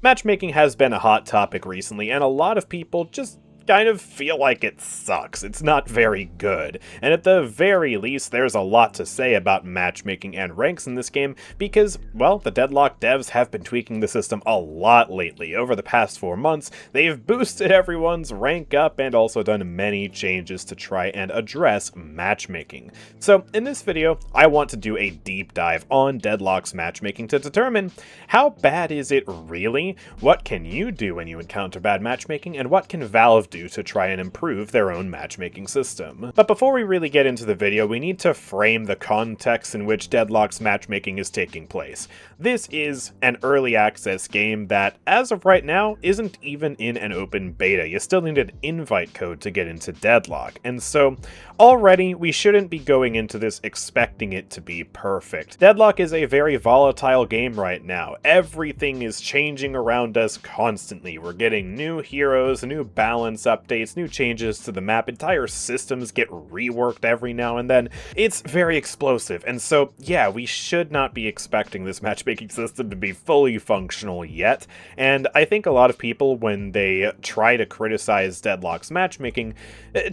Matchmaking has been a hot topic recently, and a lot of people just kind of feel like it sucks. It's not very good. And at the very least, there's a lot to say about matchmaking and ranks in this game because, well, the Deadlock devs have been tweaking the system a lot lately. Over the past 4 months, they've boosted everyone's rank up and also done many changes to try and address matchmaking. So, in this video, I want to do a deep dive on Deadlock's matchmaking to determine how bad is it really, what can you do when you encounter bad matchmaking, and what can Valve do to try and improve their own matchmaking system. But before we really get into the video, we need to frame the context in which Deadlock's matchmaking is taking place. This is an early access game that, as of right now, isn't even in an open beta. You still need an invite code to get into Deadlock, and so already we shouldn't be going into this expecting it to be perfect. Deadlock is a very volatile game right now. Everything is changing around us constantly. We're getting new heroes, new balance updates, new changes to the map, entire systems get reworked every now and then. It's very explosive, and so yeah, we should not be expecting this matchmaking system to be fully functional yet, and I think a lot of people, when they try to criticize Deadlock's matchmaking,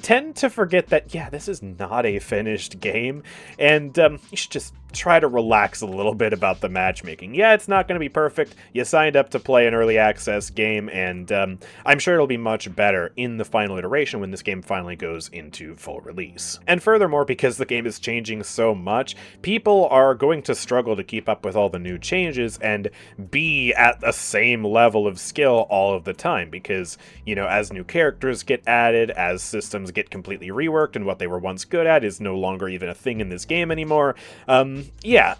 tend to forget that, yeah, this is not a finished game, and you should just try to relax a little bit about the matchmaking. Yeah, it's not going to be perfect. You signed up to play an early access game, and I'm sure it'll be much better in the final iteration when this game finally goes into full release. And furthermore, because the game is changing so much, people are going to struggle to keep up with all the new changes and be at the same level of skill all of the time, because, you know, as new characters get added, as systems get completely reworked, and what they were once good at is no longer even a thing in this game anymore, yeah,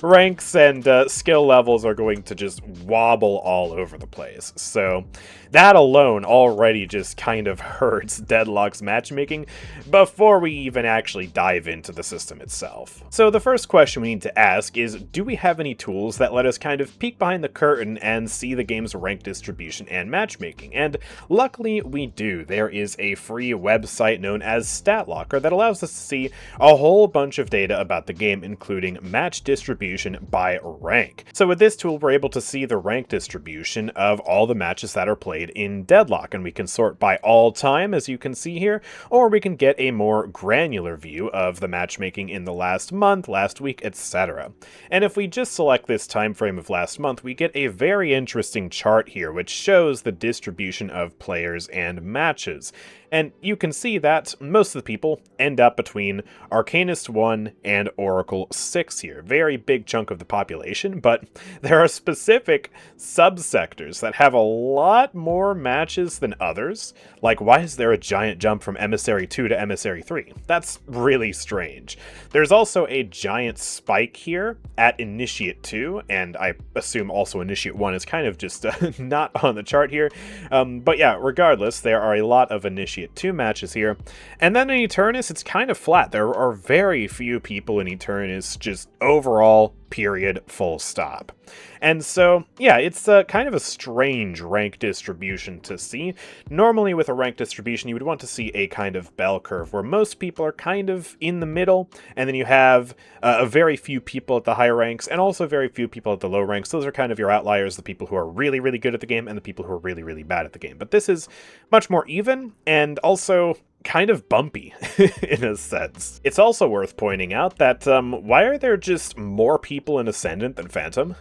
ranks and skill levels are going to just wobble all over the place. So that alone already just kind of hurts Deadlock's matchmaking before we even actually dive into the system itself. So the first question we need to ask is, do we have any tools that let us kind of peek behind the curtain and see the game's rank distribution and matchmaking? And luckily we do. There is a free website known as StatLocker that allows us to see a whole bunch of data about the game, including match distribution by rank. So with this tool, we're able to see the rank distribution of all the matches that are played in Deadlock, and we can sort by all time, as you can see here, or we can get a more granular view of the matchmaking in the last month, last week, etc. And if we just select this time frame of last month, we get a very interesting chart here, which shows the distribution of players and matches. And you can see that most of the people end up between Arcanist 1 and Oracle 6 here. Very big chunk of the population, but there are specific subsectors that have a lot more matches than others. Like, why is there a giant jump from Emissary 2 to Emissary 3? That's really strange. There's also a giant spike here at Initiate 2, and I assume also Initiate 1 is kind of just not on the chart here. But yeah, regardless, there are a lot of Initiate 2 matches here. And then in Eternus, it's kind of flat. There are very few people in Eternus, just overall, period, full stop. And so, yeah, it's kind of a strange rank distribution to see. Normally with a rank distribution, you would want to see a kind of bell curve where most people are kind of in the middle, and then you have a very few people at the higher ranks and also very few people at the low ranks. Those are kind of your outliers, the people who are really, really good at the game and the people who are really, really bad at the game. But this is much more even and also kind of bumpy in a sense. It's also worth pointing out that why are there just more people in Ascendant than Phantom?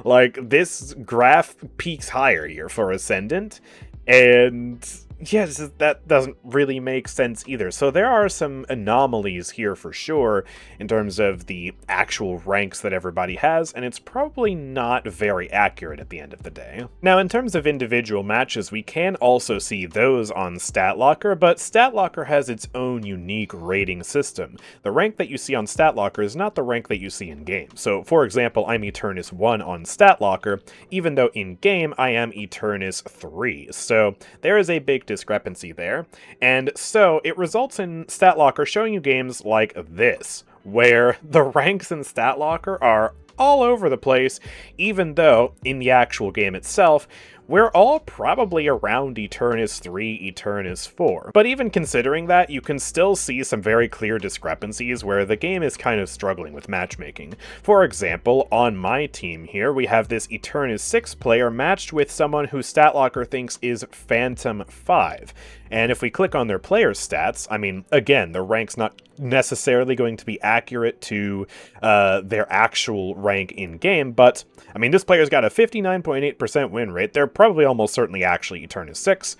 Like, this graph peaks higher here for Ascendant, and yes, that doesn't really make sense either. So there are some anomalies here for sure in terms of the actual ranks that everybody has, and it's probably not very accurate at the end of the day. Now, in terms of individual matches, we can also see those on StatLocker, but StatLocker has its own unique rating system. The rank that you see on StatLocker is not the rank that you see in-game. So, for example, I'm Eternus 1 on StatLocker, even though in-game I am Eternus 3. So there is a big discrepancy there, and so it results in StatLocker showing you games like this, where the ranks in StatLocker are all over the place, even though in the actual game itself we're all probably around Eternus 3, Eternus 4. But even considering that, you can still see some very clear discrepancies where the game is kind of struggling with matchmaking. For example, on my team here, we have this Eternus 6 player matched with someone who StatLocker thinks is Phantom 5. And if we click on their player stats, I mean, again, their rank's not necessarily going to be accurate to their actual rank in-game, but, I mean, this player's got a 59.8% win rate. They're probably almost certainly actually Eternus 6.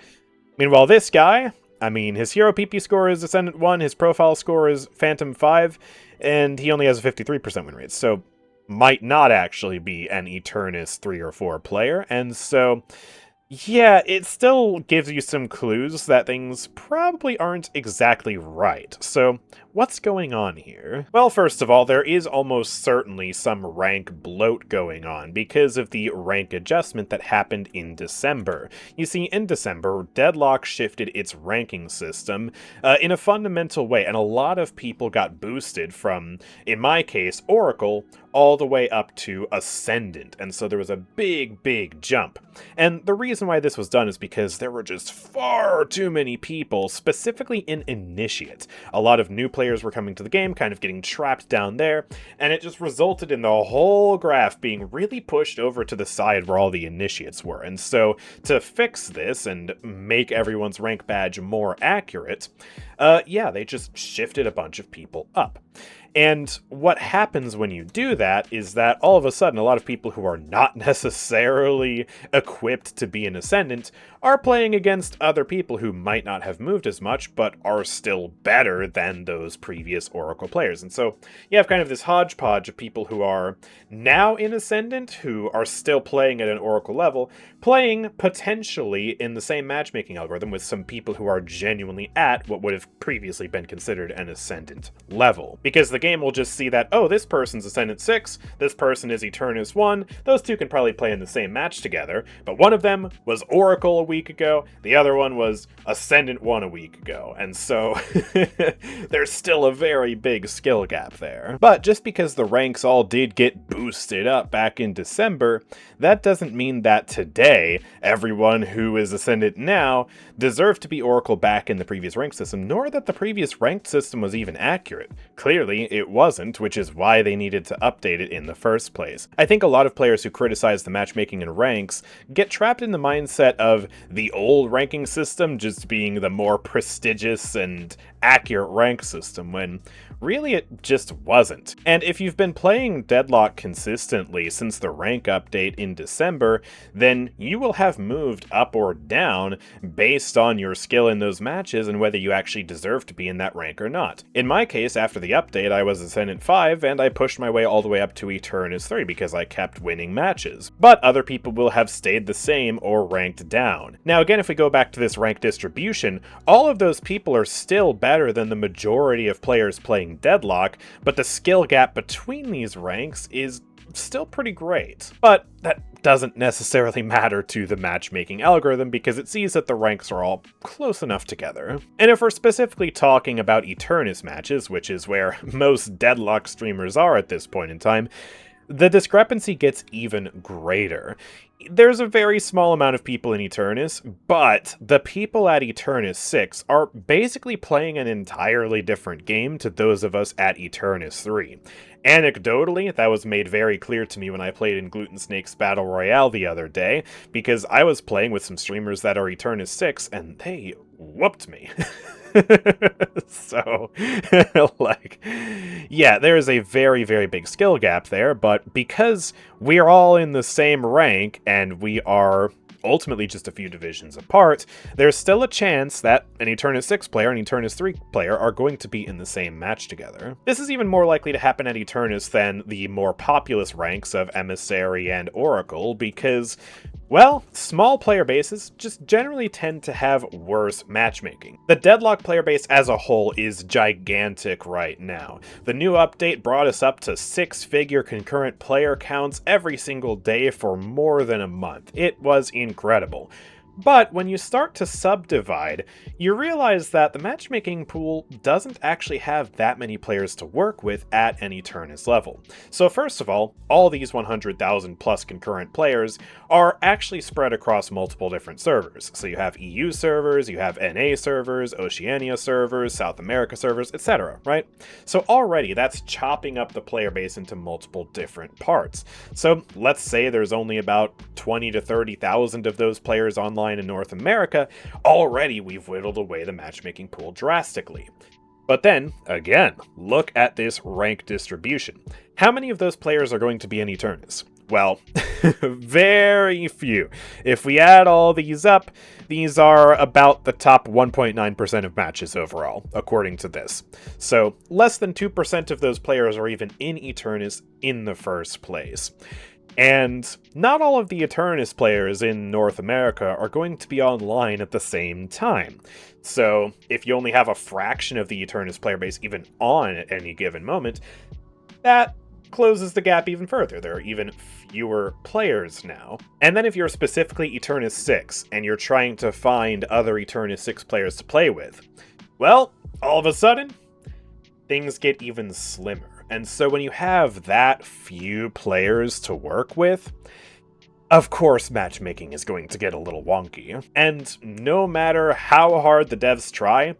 Meanwhile, this guy, I mean, his hero PP score is Ascendant 1, his profile score is Phantom 5, and he only has a 53% win rate, so might not actually be an Eternus 3 or 4 player, and so yeah, it still gives you some clues that things probably aren't exactly right. So, what's going on here? Well, first of all, there is almost certainly some rank bloat going on because of the rank adjustment that happened in December. You see, in December, Deadlock shifted its ranking system in a fundamental way, and a lot of people got boosted from, in my case, Oracle, all the way up to Ascendant, and so there was a big jump. And the reason why this was done is because there were just far too many people, specifically in Initiate. A lot of new players were coming to the game, kind of getting trapped down there, and it just resulted in the whole graph being really pushed over to the side where all the Initiates were. And so, to fix this and make everyone's rank badge more accurate, yeah, they just shifted a bunch of people up. And what happens when you do that is that all of a sudden a lot of people who are not necessarily equipped to be an Ascendant are playing against other people who might not have moved as much, but are still better than those previous Oracle players. And so you have kind of this hodgepodge of people who are now in Ascendant, who are still playing at an Oracle level, playing potentially in the same matchmaking algorithm with some people who are genuinely at what would have previously been considered an Ascendant level. Because the game will just see that, oh, this person's Ascendant 6, this person is Eternus 1, those two can probably play in the same match together, but one of them was Oracle a week ago, the other one was Ascendant 1 a week ago, and so there's still a very big skill gap there. But just because the ranks all did get boosted up back in December, that doesn't mean that today, everyone who is Ascendant now deserved to be Oracle back in the previous rank system, nor that the previous ranked system was even accurate. Clearly, it wasn't, which is why they needed to update it in the first place. I think a lot of players who criticize the matchmaking in ranks get trapped in the mindset of the old ranking system just being the more prestigious and accurate rank system, when really it just wasn't. And if you've been playing Deadlock consistently since the rank update in December, then you will have moved up or down based on your skill in those matches and whether you actually deserve to be in that rank or not. In my case, after the update, I was Ascendant 5, and I pushed my way all the way up to Eternus 3 because I kept winning matches. But other people will have stayed the same or ranked down. Now again, if we go back to this rank distribution, all of those people are still better than the majority of players playing Deadlock, but the skill gap between these ranks is still pretty great. But that doesn't necessarily matter to the matchmaking algorithm because it sees that the ranks are all close enough together. And if we're specifically talking about Eternus matches, which is where most Deadlock streamers are at this point in time, the discrepancy gets even greater. There's a very small amount of people in Eternus, but the people at Eternus 6 are basically playing an entirely different game to those of us at Eternus 3. Anecdotally, that was made very clear to me when I played in Gluten Snake's Battle Royale the other day, because I was playing with some streamers that are Eternus 6, and they whooped me. So, like, yeah, there is a very big skill gap there, but because we're all in the same rank, and we are ultimately just a few divisions apart, there's still a chance that an Eternus 6 player and Eternus 3 player are going to be in the same match together. This is even more likely to happen at Eternus than the more populous ranks of Emissary and Oracle, because, well, small player bases just generally tend to have worse matchmaking. The Deadlock player base as a whole is gigantic right now. The new update brought us up to 6-figure concurrent player counts every single day for more than a month. It was incredible. But when you start to subdivide, you realize that the matchmaking pool doesn't actually have that many players to work with at any Eternus level. So first of all these 100,000 plus concurrent players are actually spread across multiple different servers. So you have EU servers, you have NA servers, Oceania servers, South America servers, etc., right? So already that's chopping up the player base into multiple different parts. So let's say there's only about 20 to 30,000 of those players online in North America. Already we've whittled away the matchmaking pool drastically. But then, again, look at this rank distribution. How many of those players are going to be in Eternus? Well, very few. If we add all these up, these are about the top 1.9% of matches overall, according to this. So, less than 2% of those players are even in Eternus in the first place. And not all of the Eternus players in North America are going to be online at the same time. So if you only have a fraction of the Eternus player base even on at any given moment, that closes the gap even further. There are even fewer players now. And then if you're specifically Eternus 6 and you're trying to find other Eternus 6 players to play with, well, all of a sudden, things get even slimmer. And so when you have that few players to work with, of course matchmaking is going to get a little wonky. And no matter how hard the devs try,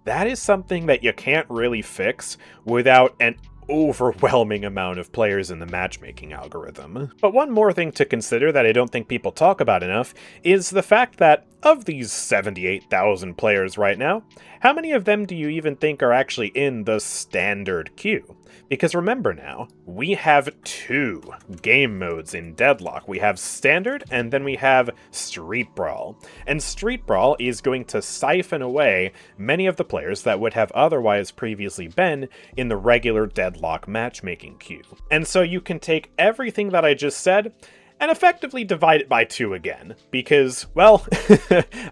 that is something that you can't really fix without an overwhelming amount of players in the matchmaking algorithm. But one more thing to consider that I don't think people talk about enough is the fact that of these 78,000 players right now, how many of them do you even think are actually in the standard queue? Because remember now, we have two game modes in Deadlock. We have Standard, and then we have Street Brawl. And Street Brawl is going to siphon away many of the players that would have otherwise previously been in the regular Deadlock matchmaking queue. And so you can take everything that I just said and effectively divide it by 2 again, because, well,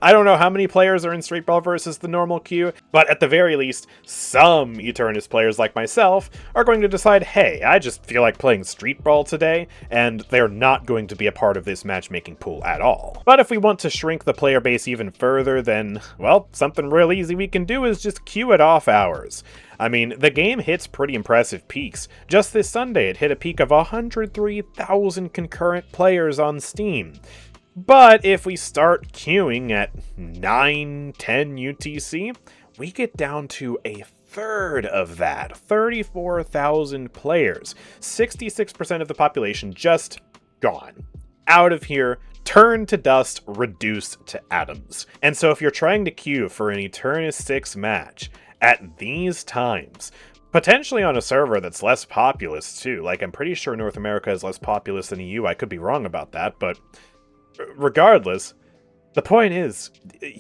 I don't know how many players are in Street Brawl versus the normal queue, but at the very least, some Eternus players like myself are going to decide, hey, I just feel like playing Street Brawl today, and they're not going to be a part of this matchmaking pool at all. But if we want to shrink the player base even further, then, well, something real easy we can do is just queue at off hours. I mean, the game hits pretty impressive peaks. Just this Sunday, it hit a peak of 103,000 concurrent players on Steam. But if we start queuing at 9-10 UTC, we get down to a third of that, 34,000 players. 66% of the population just gone. Out of here, turned to dust, reduced to atoms. And so if you're trying to queue for an Eternus 6 match, at these times, potentially on a server that's less populous too. Like, I'm pretty sure North America is less populous than EU. I could be wrong about that, but regardless, the point is,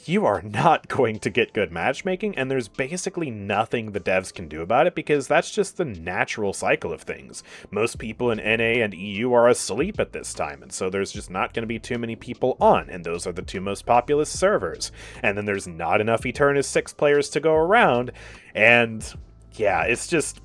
you are not going to get good matchmaking, and there's basically nothing the devs can do about it, because that's just the natural cycle of things. Most people in NA and EU are asleep at this time, and so there's just not going to be too many people on, and those are the two most populous servers. And then there's not enough Eternus 6 players to go around, and yeah, it's just...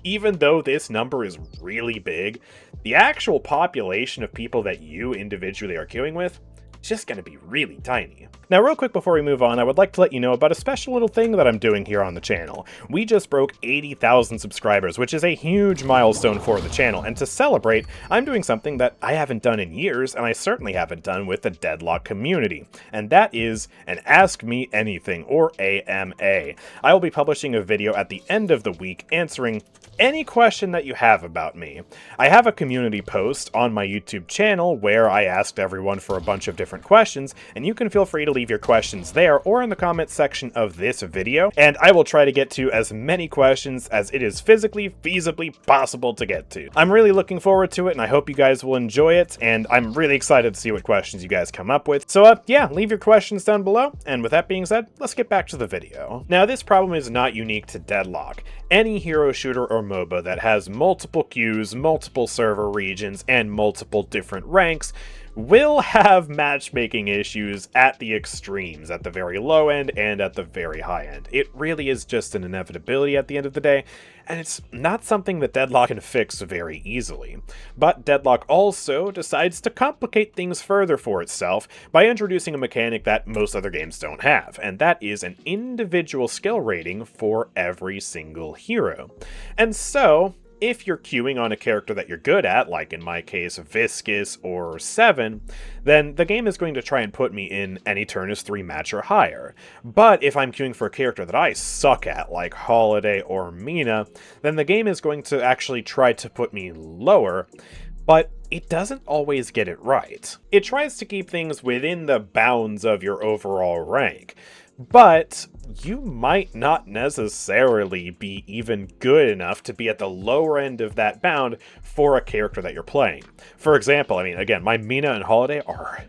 even though this number is really big, the actual population of people that you individually are queuing with, it's just going to be really tiny. Now, real quick before we move on, I would like to let you know about a special little thing that I'm doing here on the channel. We just broke 80,000 subscribers, which is a huge milestone for the channel, and to celebrate, I'm doing something that I haven't done in years, and I certainly haven't done with the Deadlock community, and that is an Ask Me Anything, or AMA. I will be publishing a video at the end of the week answering any question that you have about me. I have a community post on my YouTube channel where I asked everyone for a bunch of different questions, and you can feel free to leave your questions there or in the comments section of this video, and I will try to get to as many questions as it is physically, feasibly possible to get to. I'm really looking forward to it, and I hope you guys will enjoy it, and I'm really excited to see what questions you guys come up with. So yeah, leave your questions down below, and with that being said, let's get back to the video. Now, this problem is not unique to Deadlock. Any hero shooter or MOBA that has multiple queues, multiple server regions, and multiple different ranks will have matchmaking issues at the extremes, at the very low end and at the very high end. It really is just an inevitability at the end of the day, and it's not something that Deadlock can fix very easily. But Deadlock also decides to complicate things further for itself by introducing a mechanic that most other games don't have, and that is an individual skill rating for every single hero. And so, if you're queuing on a character that you're good at, like in my case Viscous or 7, then the game is going to try and put me in an Eternus 3 match or higher. But if I'm queuing for a character that I suck at, like Holiday or Mina, then the game is going to actually try to put me lower, but it doesn't always get it right. It tries to keep things within the bounds of your overall rank, but you might not necessarily be even good enough to be at the lower end of that bound for a character that you're playing. For example, I mean, again, my Mina and Holiday are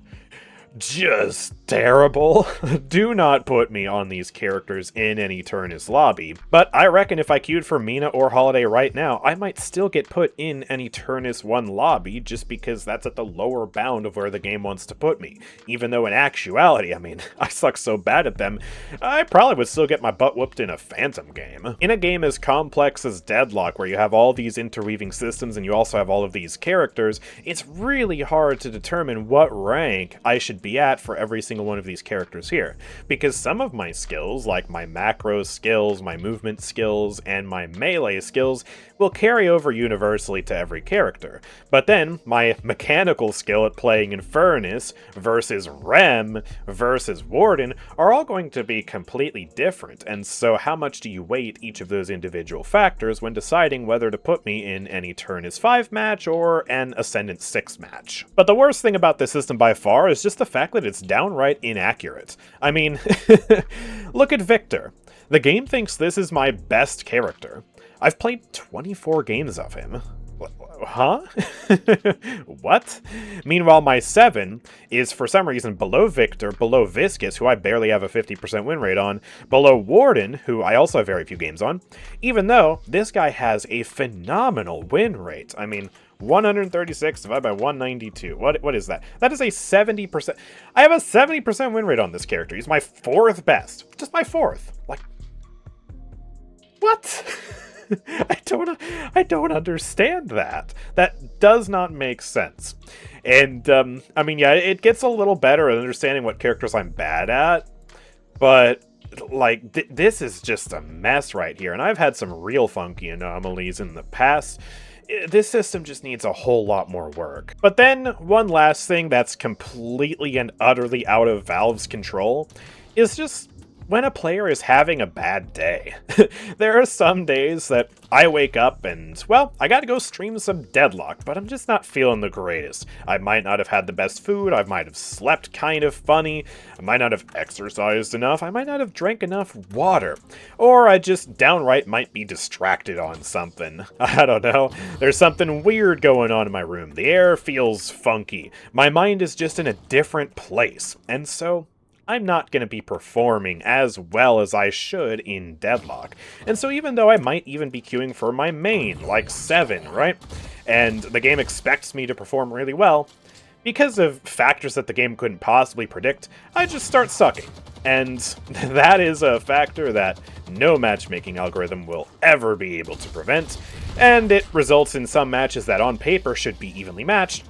just terrible. Do not put me on these characters in an Eternus lobby. But I reckon if I queued for Mina or Holiday right now, I might still get put in an Eternus 1 lobby just because that's at the lower bound of where the game wants to put me. Even though in actuality, I mean, I suck so bad at them, I probably would still get my butt whooped in a Phantom game. In a game as complex as Deadlock, where you have all these interweaving systems and you also have all of these characters, it's really hard to determine what rank I should be at for every single one of these characters here, because some of my skills, like my macro skills, my movement skills, and my melee skills, will carry over universally to every character. But then, my mechanical skill at playing Infernus versus Rem versus Warden are all going to be completely different, and so how much do you weight each of those individual factors when deciding whether to put me in an Eternus 5 match or an Ascendant 6 match? But the worst thing about this system by far is just the fact that it's downright inaccurate. I mean, look at Victor. The game thinks this is my best character. I've played 24 games of him. Huh? What? Meanwhile, my 7 is for some reason below Victor, below Viscous, who I barely have a 50% win rate on, below Warden, who I also have very few games on, even though this guy has a phenomenal win rate. I mean, 136 divided by 192. What is that? That is a 70%. I have a 70% win rate on this character. He's my 4th best. Just my 4th. Like, what? I don't understand that. That does not make sense. And, I mean, yeah, it gets a little better at understanding what characters I'm bad at, but, like, this is just a mess right here, and I've had some real funky anomalies in the past. This system just needs a whole lot more work. But then, one last thing that's completely and utterly out of Valve's control is just when a player is having a bad day. There are some days that I wake up and, well, I gotta go stream some Deadlock, but I'm just not feeling the greatest. I might not have had the best food, I might have slept kind of funny, I might not have exercised enough, I might not have drank enough water, or I just downright might be distracted on something. I don't know. There's something weird going on in my room. The air feels funky. My mind is just in a different place, and so I'm not going to be performing as well as I should in Deadlock. And so even though I might even be queuing for my main, like 7, right? And the game expects me to perform really well, because of factors that the game couldn't possibly predict, I just start sucking. And that is a factor that no matchmaking algorithm will ever be able to prevent, and it results in some matches that on paper should be evenly matched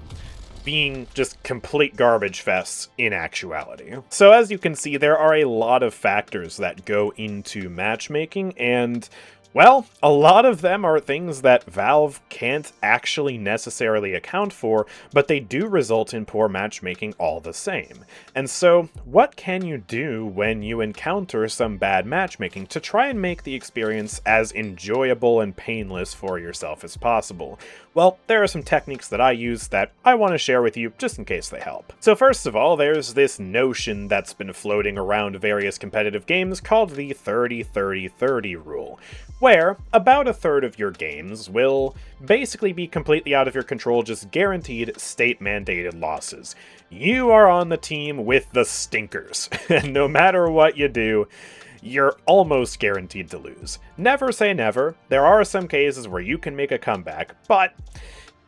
being just complete garbage fests in actuality. So as you can see, there are a lot of factors that go into matchmaking, and well, a lot of them are things that Valve can't actually necessarily account for, but they do result in poor matchmaking all the same. And so, what can you do when you encounter some bad matchmaking to try and make the experience as enjoyable and painless for yourself as possible? Well, there are some techniques that I use that I want to share with you just in case they help. So first of all, there's this notion that's been floating around various competitive games called the 30-30-30 rule, where about a third of your games will basically be completely out of your control, just guaranteed state-mandated losses. You are on the team with the stinkers, and no matter what you do, you're almost guaranteed to lose. Never say never. There are some cases where you can make a comeback, but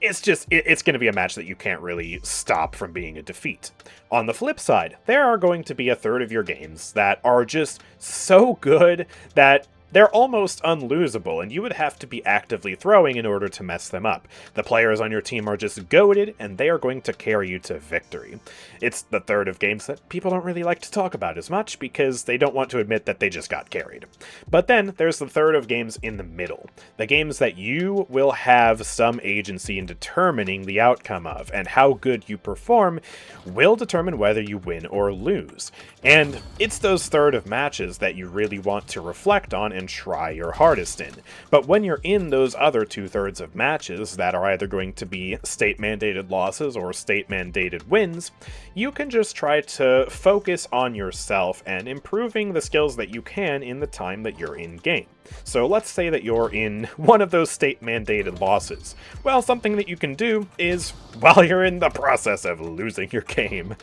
it's going to be a match that you can't really stop from being a defeat. On the flip side, there are going to be a third of your games that are just so good that they're almost unlosable, and you would have to be actively throwing in order to mess them up. The players on your team are just goated, and they are going to carry you to victory. It's the third of games that people don't really like to talk about as much, because they don't want to admit that they just got carried. But then, there's the third of games in the middle. The games that you will have some agency in determining the outcome of, and how good you perform will determine whether you win or lose. And it's those third of matches that you really want to reflect on and try your hardest in. But when you're in those other 2/3 of matches that are either going to be state-mandated losses or state-mandated wins, you can just try to focus on yourself and improving the skills that you can in the time that you're in game. So let's say that you're in one of those state-mandated losses. Well, something that you can do is, while you're in the process of losing your game,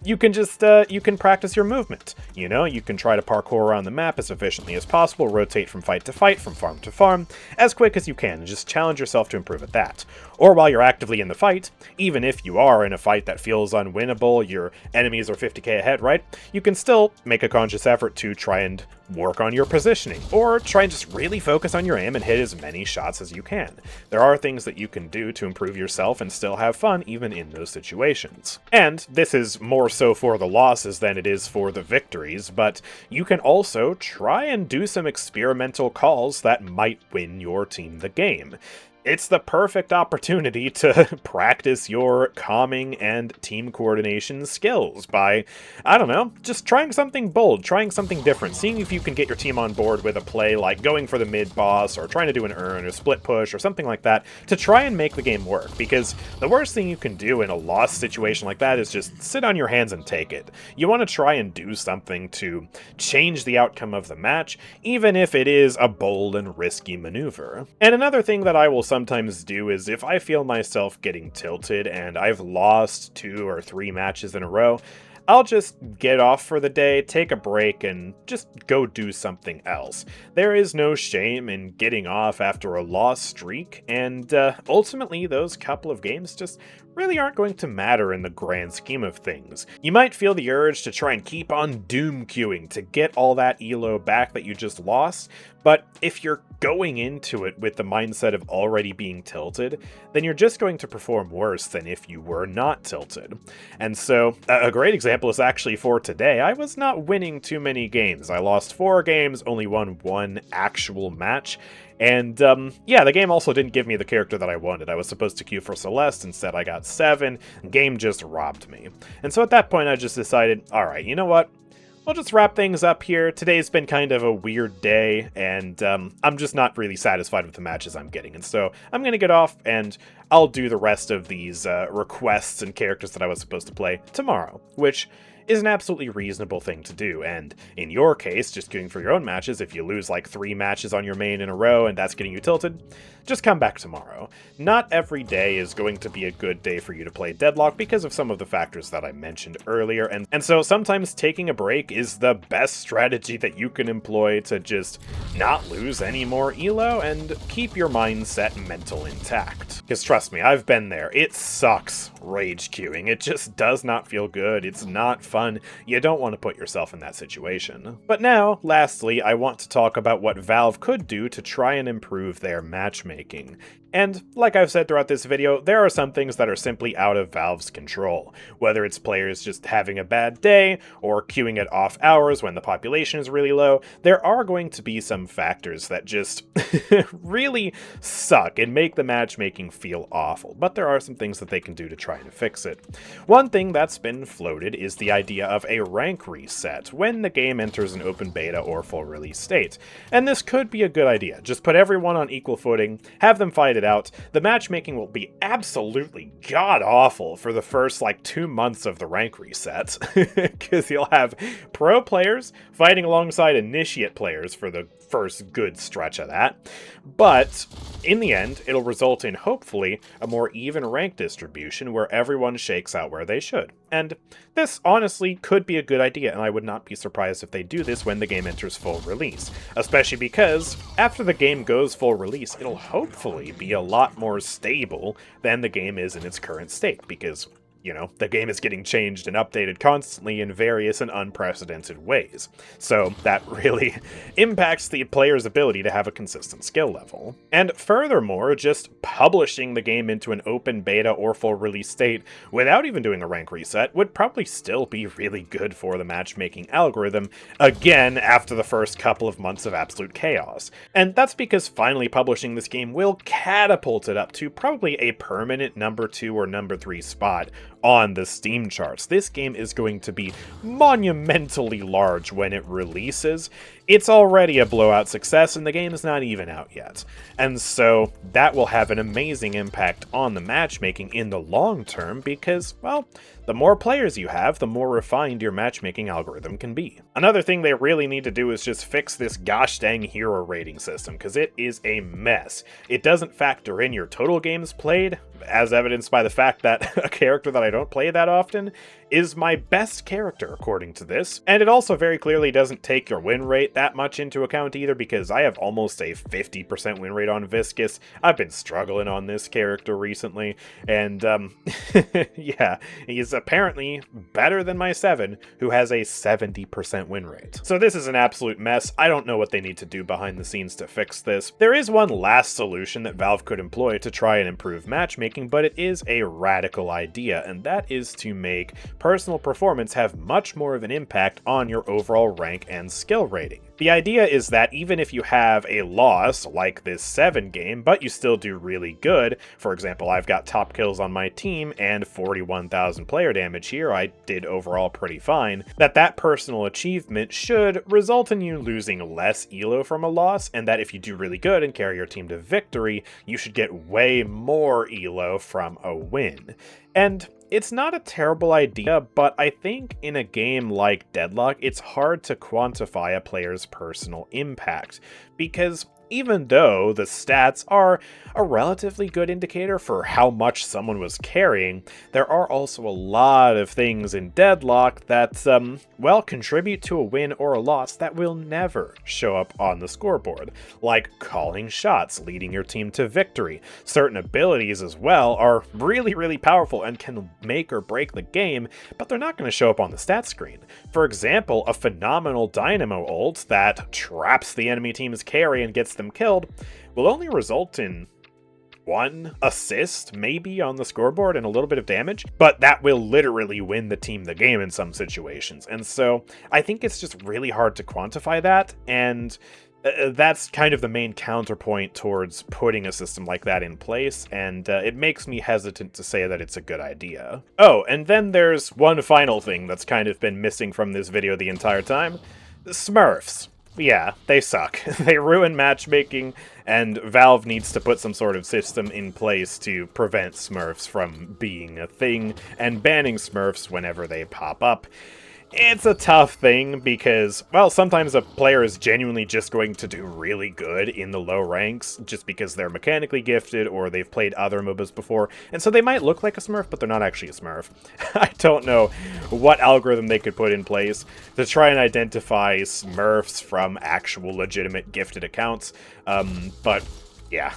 you can just, you can practice your movement. You know, you can try to parkour around the map as efficiently as possible, rotate from fight to fight, from farm to farm, as quick as you can, and just challenge yourself to improve at that. Or while you're actively in the fight, even if you are in a fight that feels unwinnable, your enemies are 50k ahead, right? You can still make a conscious effort to try and work on your positioning, or try and just really focus on your aim and hit as many shots as you can. There are things that you can do to improve yourself and still have fun even in those situations. And this is more so for the losses than it is for the victories, but you can also try and do some experimental calls that might win your team the game. It's the perfect opportunity to practice your calming and team coordination skills by, I don't know, just trying something bold, trying something different, seeing if you can get your team on board with a play like going for the mid-boss or trying to do an earn or split push or something like that to try and make the game work, because the worst thing you can do in a loss situation like that is just sit on your hands and take it. You want to try and do something to change the outcome of the match, even if it is a bold and risky maneuver. And another thing that I will sometimes do is if I feel myself getting tilted and I've lost 2 or 3 matches in a row, I'll just get off for the day, take a break, and just go do something else. There is no shame in getting off after a loss streak, and ultimately those couple of games just really aren't going to matter in the grand scheme of things. You might feel the urge to try and keep on doom queuing to get all that elo back that you just lost, but if you're going into it with the mindset of already being tilted, then you're just going to perform worse than if you were not tilted. And so, a great example is actually for today. I was not winning too many games. I lost 4 games, only won 1 actual match. And, yeah, the game also didn't give me the character that I wanted. I was supposed to queue for Celeste, instead I got 7. The game just robbed me. And so at that point I just decided, alright, you know what? We'll just wrap things up here. Today's been kind of a weird day, and I'm just not really satisfied with the matches I'm getting. And so I'm going to get off, and I'll do the rest of these requests and characters that I was supposed to play tomorrow, which is an absolutely reasonable thing to do. And in your case, just queuing for your own matches, if you lose like 3 matches on your main in a row and that's getting you tilted, just come back tomorrow. Not every day is going to be a good day for you to play Deadlock because of some of the factors that I mentioned earlier, and so sometimes taking a break is the best strategy that you can employ to just not lose any more elo and keep your mindset mental intact. Because trust me, I've been there. It sucks rage queuing. It just does not feel good. It's not fun. You don't want to put yourself in that situation. But now, lastly, I want to talk about what Valve could do to try and improve their matchmaking. And, like I've said throughout this video, there are some things that are simply out of Valve's control. Whether it's players just having a bad day, or queuing at off hours when the population is really low, there are going to be some factors that just really suck and make the matchmaking feel awful, but there are some things that they can do to try and fix it. One thing that's been floated is the idea of a rank reset when the game enters an open beta or full release state. And this could be a good idea. Just put everyone on equal footing, have them fight it out. The matchmaking will be absolutely god-awful for the first, 2 months of the rank reset, because you'll have pro players fighting alongside initiate players for the first good stretch of that. But in the end, it'll result in, hopefully, a more even rank distribution where everyone shakes out where they should. And this honestly could be a good idea, and I would not be surprised if they do this when the game enters full release. Especially because after the game goes full release, it'll hopefully be a lot more stable than the game is in its current state, because you know, the game is getting changed and updated constantly in various and unprecedented ways. So that really impacts the player's ability to have a consistent skill level. And furthermore, just publishing the game into an open beta or full release state without even doing a rank reset would probably still be really good for the matchmaking algorithm, again, after the first couple of months of absolute chaos. And that's because finally publishing this game will catapult it up to probably a permanent number 2 or number 3 spot on the Steam charts. This game is going to be monumentally large when it releases. It's already a blowout success, and the game is not even out yet. And so that will have an amazing impact on the matchmaking in the long term because, well, the more players you have, the more refined your matchmaking algorithm can be. Another thing they really need to do is just fix this gosh dang hero rating system, because it is a mess. It doesn't factor in your total games played, as evidenced by the fact that a character that I don't play that often is my best character, according to this. And it also very clearly doesn't take your win rate that much into account either, because I have almost a 50% win rate on Viscus. I've been struggling on this character recently, and yeah, he's apparently better than my 7, who has a 70% win rate. So this is an absolute mess. I don't know what they need to do behind the scenes to fix this. There is one last solution that Valve could employ to try and improve matchmaking, but it is a radical idea, and that is to make personal performance have much more of an impact on your overall rank and skill rating. The idea is that even if you have a loss, like this 7 game, but you still do really good, for example, I've got top kills on my team and 41,000 player damage here, I did overall pretty fine, that personal achievement should result in you losing less elo from a loss, and that if you do really good and carry your team to victory, you should get way more elo from a win. And it's not a terrible idea, but I think in a game like Deadlock, it's hard to quantify a player's personal impact, because even though the stats are a relatively good indicator for how much someone was carrying, there are also a lot of things in Deadlock that, well, contribute to a win or a loss that will never show up on the scoreboard, like calling shots, leading your team to victory. Certain abilities as well are really, really powerful and can make or break the game, but they're not going to show up on the stat screen. For example, a phenomenal Dynamo ult that traps the enemy team's carry and gets them killed will only result in 1 assist maybe on the scoreboard and a little bit of damage, but that will literally win the team the game in some situations. And so I think it's just really hard to quantify that, and that's kind of the main counterpoint towards putting a system like that in place, and it makes me hesitant to say that it's a good idea. Oh, and then there's one final thing that's kind of been missing from this video the entire time. Smurfs. Yeah, they suck. They ruin matchmaking, and Valve needs to put some sort of system in place to prevent Smurfs from being a thing, and banning Smurfs whenever they pop up. It's a tough thing because, well, sometimes a player is genuinely just going to do really good in the low ranks just because they're mechanically gifted or they've played other MOBAs before, and so they might look like a Smurf, but they're not actually a Smurf. I don't know what algorithm they could put in place to try and identify Smurfs from actual legitimate gifted accounts, but yeah,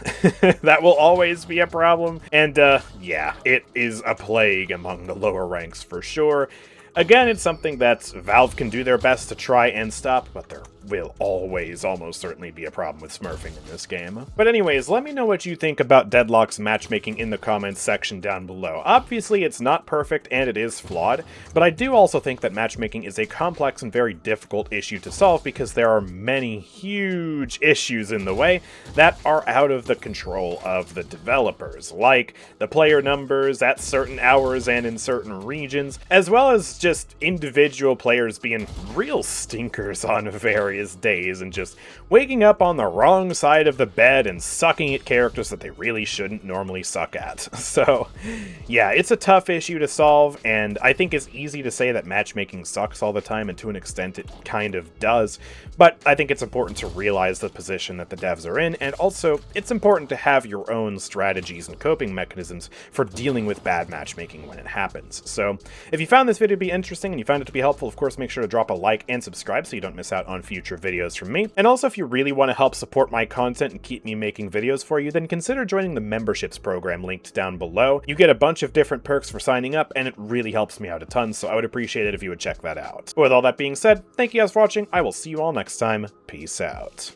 that will always be a problem, and yeah, it is a plague among the lower ranks for sure. Again, it's something that Valve can do their best to try and stop, but there will always almost certainly be a problem with smurfing in this game. But anyways, let me know what you think about Deadlock's matchmaking in the comments section down below. Obviously, it's not perfect and it is flawed, but I do also think that matchmaking is a complex and very difficult issue to solve because there are many huge issues in the way that are out of the control of the developers, like the player numbers at certain hours and in certain regions, as well as just individual players being real stinkers on various days and just waking up on the wrong side of the bed and sucking at characters that they really shouldn't normally suck at. So, yeah, it's a tough issue to solve, and I think it's easy to say that matchmaking sucks all the time, and to an extent it kind of does, but I think it's important to realize the position that the devs are in, and also it's important to have your own strategies and coping mechanisms for dealing with bad matchmaking when it happens. So, if you found this video to be interesting and you found it to be helpful, of course make sure to drop a like and subscribe so you don't miss out on future videos from me. And also, if you really want to help support my content and keep me making videos for you, then consider joining the memberships program linked down below. You get a bunch of different perks for signing up, and it really helps me out a ton, so I would appreciate it if you would check that out. But with all that being said, thank you guys for watching. I will see you all next time. Peace out.